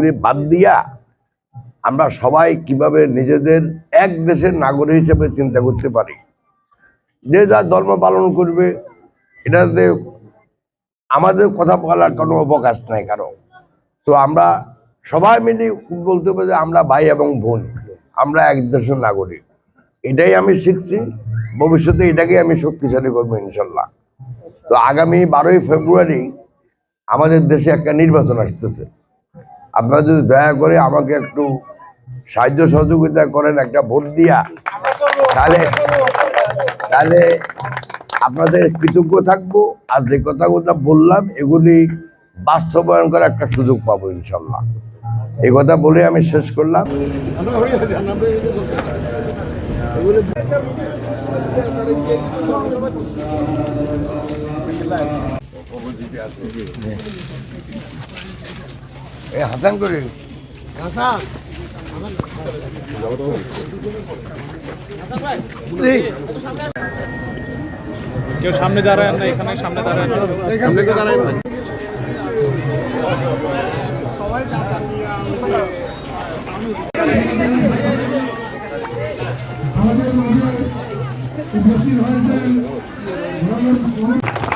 এগুলি বাদ দিয়া আমরা সবাই কিভাবে নিজেদের এক দেশের নাগরিক হিসেবে চিন্তা করতে পারি। যে যার ধর্ম পালন করবে, এটাতে আমাদের কথা বলার কোনো অবকাশ নাই কারো। তো আমরা সবাই মিলে বলতে হবে যে আমরা ভাই এবং বোন, আমরা এক দেশের নাগরিক। এটাই আমি শিখছি, ভবিষ্যতে এটাকে আমি শক্তিশালী করবো ইনশাল্লাহ। তো আগামী 12ই ফেব্রুয়ারি আমাদের দেশে একটা নির্বাচন আসতেছে। আপনারা যদি দয়া করে আমাকে একটু সাহায্য সহযোগিতা করেন একটা ভোট দিয়া, তাহলে আপনাদের কৃতজ্ঞ থাকবো। আর যে কথাগুলো বললাম এগুলি বাস্তবায়ন করার একটা সুযোগ পাবো ইনশাল্লাহ। এই কথা বলে আমি শেষ করলাম। হাসান করে কেউ সামনে দাঁড়ায় না, এখানে সামনে দাঁড়ায় না, সামনে কেউ দাঁড়ায় না।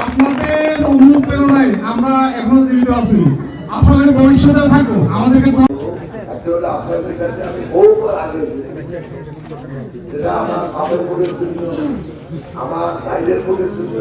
আপনাদের অনুপ্রেরণায় আমরা এখনো জীবিত আছি। আপনাদের ভবিষ্যতে থাকো আমাদেরকে। আপনাদের কাছে আমি বহুবার আগে আমার বাবার ভোটের জন্য, আমার ভাইদের ভোটের জন্য